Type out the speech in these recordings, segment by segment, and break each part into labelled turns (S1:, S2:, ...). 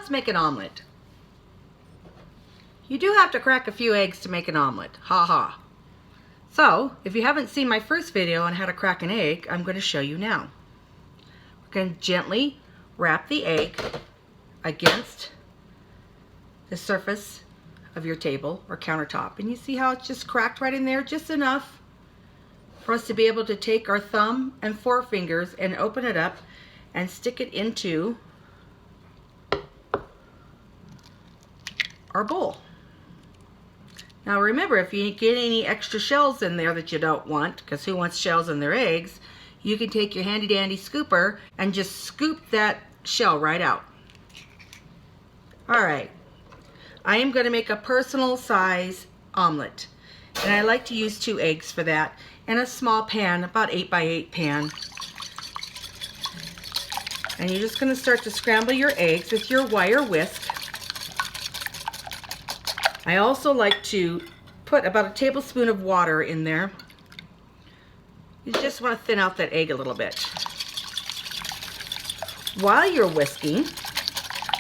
S1: let's make an omelet. You do have to crack a few eggs to make an omelet. Ha ha. So, if you haven't seen my first video on how to crack an egg, I'm going to show you now. We're going to gently wrap the egg against the surface of your table or countertop. And you see how it's just cracked right in there, just enough for us to be able to take our thumb and forefingers and open it up and stick it into our bowl. Now remember, if you get any extra shells in there that you don't want, because who wants shells in their eggs, you can take your handy dandy scooper and just scoop that shell right out. Alright, I am going to make a personal size omelet, and I like to use 2 eggs for that, and a small pan, about 8 by 8 pan. And you're just going to start to scramble your eggs with your wire whisk. I also like to put about a tablespoon of water in there. You just want to thin out that egg a little bit. While you're whisking,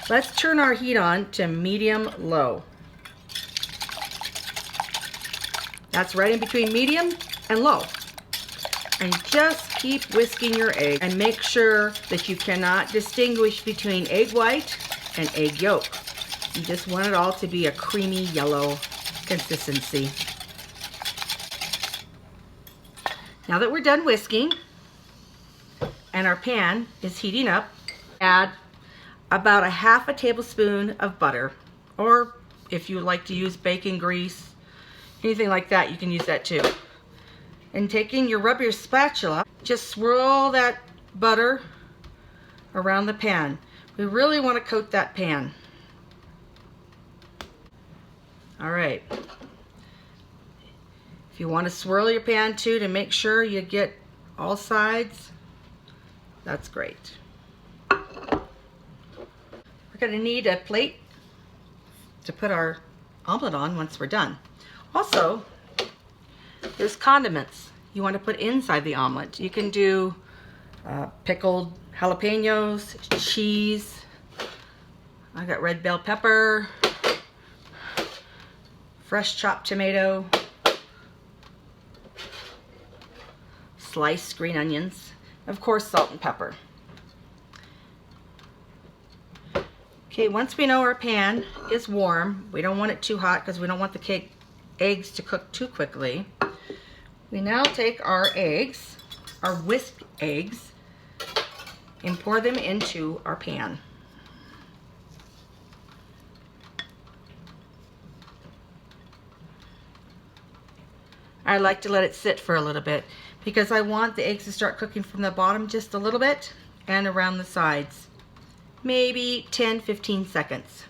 S1: let's turn our heat on to medium-low. That's right in between medium and low. And just keep whisking your egg and make sure that you cannot distinguish between egg white and egg yolk. You just want it all to be a creamy yellow consistency. Now that we're done whisking and our pan is heating up, add about a half a tablespoon of butter, or if you like to use bacon grease, anything like that, you can use that too. And taking your rubber spatula, just swirl that butter around the pan. We really want to coat that pan. Alright, if you want to swirl your pan too to make sure you get all sides, that's great. We're going to need a plate to put our omelet on once we're done. Also, there's condiments you want to put inside the omelet. You can do pickled jalapenos, cheese, I got red bell pepper, fresh chopped tomato, sliced green onions, of course salt and pepper. Okay, once we know our pan is warm, we don't want it too hot because we don't want the eggs to cook too quickly. We now take our eggs, our whisked eggs, and pour them into our pan. I like to let it sit for a little bit because I want the eggs to start cooking from the bottom just a little bit and around the sides. Maybe 10-15 seconds.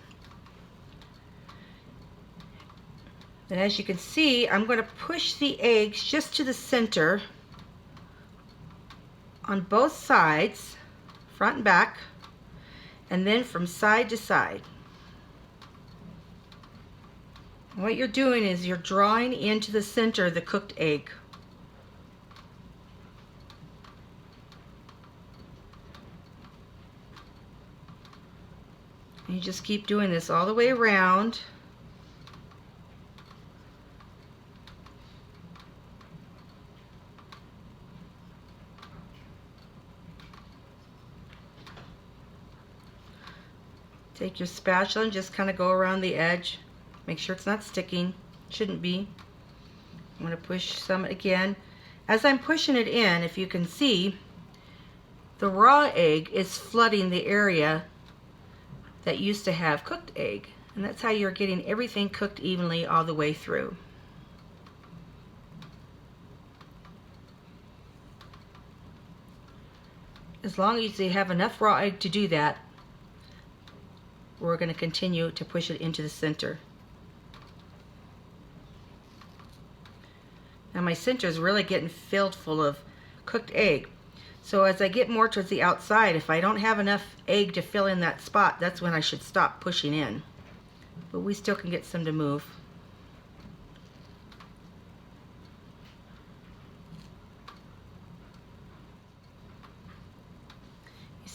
S1: And as you can see, I'm going to push the eggs just to the center on both sides, front and back, and then from side to side. What you're doing is you're drawing into the center the cooked egg. And you just keep doing this all the way around. Take your spatula and just kind of go around the edge. Make sure it's not sticking. Shouldn't be. I'm going to push some again. As I'm pushing it in, if you can see, the raw egg is flooding the area that used to have cooked egg. And that's how you're getting everything cooked evenly all the way through. As long as you have enough raw egg to do that, we're going to continue to push it into the center. Now my center is really getting filled full of cooked egg. So as I get more towards the outside, if I don't have enough egg to fill in that spot, that's when I should stop pushing in. But we still can get some to move.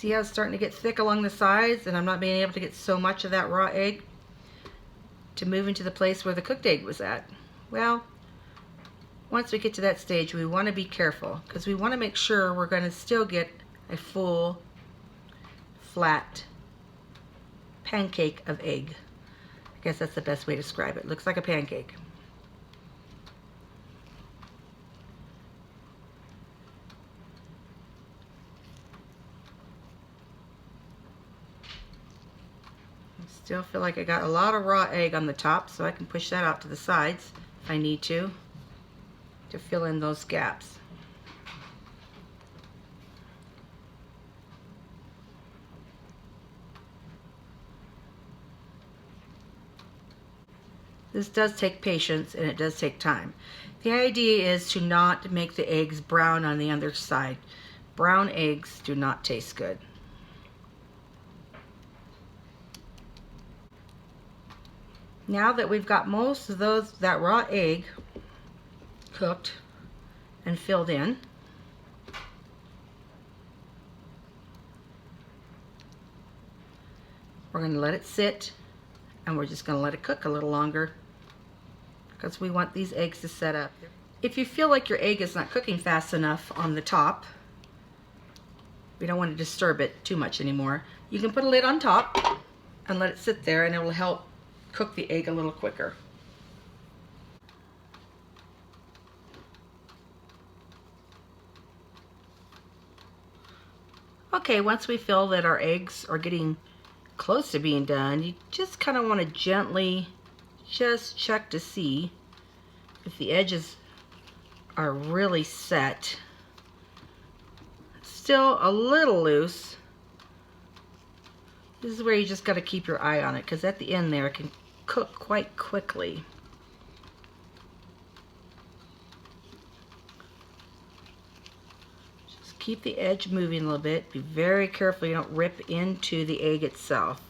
S1: See how it's starting to get thick along the sides and I'm not being able to get so much of that raw egg to move into the place where the cooked egg was at? Well, once we get to that stage, we want to be careful because we want to make sure we're going to still get a full, flat pancake of egg. I guess that's the best way to describe it. Looks like a pancake. Still feel like I got a lot of raw egg on the top, so I can push that out to the sides if I need to fill in those gaps. This does take patience and it does take time. The idea is to not make the eggs brown on the other side. Brown eggs do not taste good. Now that we've got most of that raw egg cooked and filled in, we're going to let it sit and we're just going to let it cook a little longer because we want these eggs to set up. If you feel like your egg is not cooking fast enough on the top, we don't want to disturb it too much anymore, you can put a lid on top and let it sit there and it will help cook the egg a little quicker. Okay, once we feel that our eggs are getting close to being done, you just kind of want to gently just check to see if the edges are really set. Still a little loose. This is where you just got to keep your eye on it because at the end there it can cook quite quickly. Just keep the edge moving a little bit. Be very careful you don't rip into the egg itself.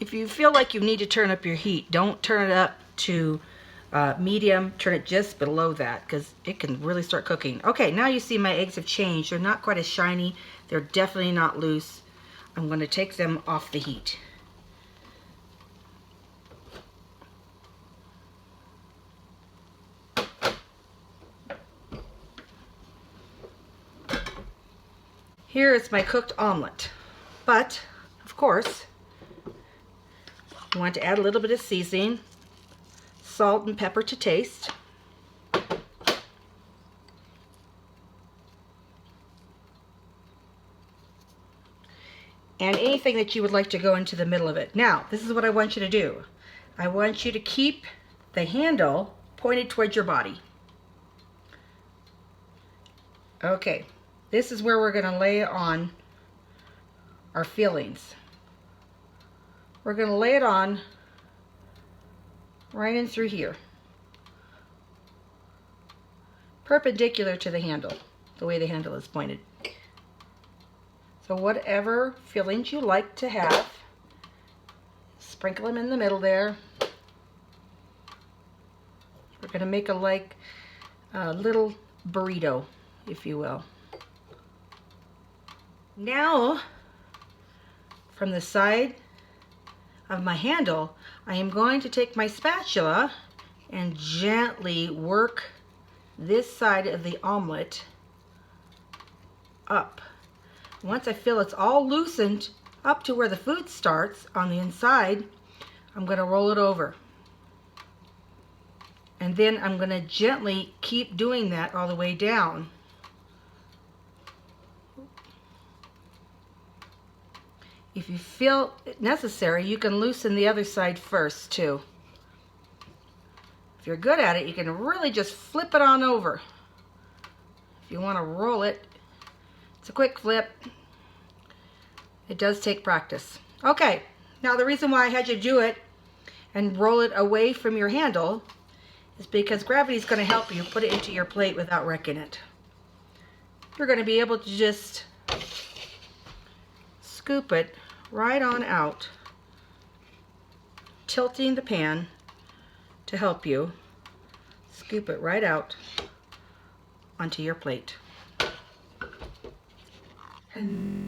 S1: If you feel like you need to turn up your heat, don't turn it up to medium, turn it just below that because it can really start cooking. Okay, now you see my eggs have changed. They're not quite as shiny. They're definitely not loose. I'm going to take them off the heat. Here is my cooked omelet. But, of course, you want to add a little bit of seasoning, salt and pepper to taste. And anything that you would like to go into the middle of it. Now, this is what I want you to do. I want you to keep the handle pointed towards your body. Okay, this is where we're going to lay on our fillings. We're going to lay it on right in through here, perpendicular to the handle, the way the handle is pointed. So whatever fillings you like to have, sprinkle them in the middle there. We're going to make a little burrito, if you will. Now, from the side of my handle, I am going to take my spatula and gently work this side of the omelet up. Once I feel it's all loosened up to where the food starts on the inside, I'm going to roll it over. And then I'm going to gently keep doing that all the way down. If you feel it necessary, you can loosen the other side first too. If you're good at it, you can really just flip it on over. If you want to roll it, it's a quick flip. It does take practice. Okay, now the reason why I had you do it and roll it away from your handle is because gravity is going to help you put it into your plate without wrecking it. You're going to be able to just scoop it right on out, tilting the pan to help you. Scoop it right out onto your plate. And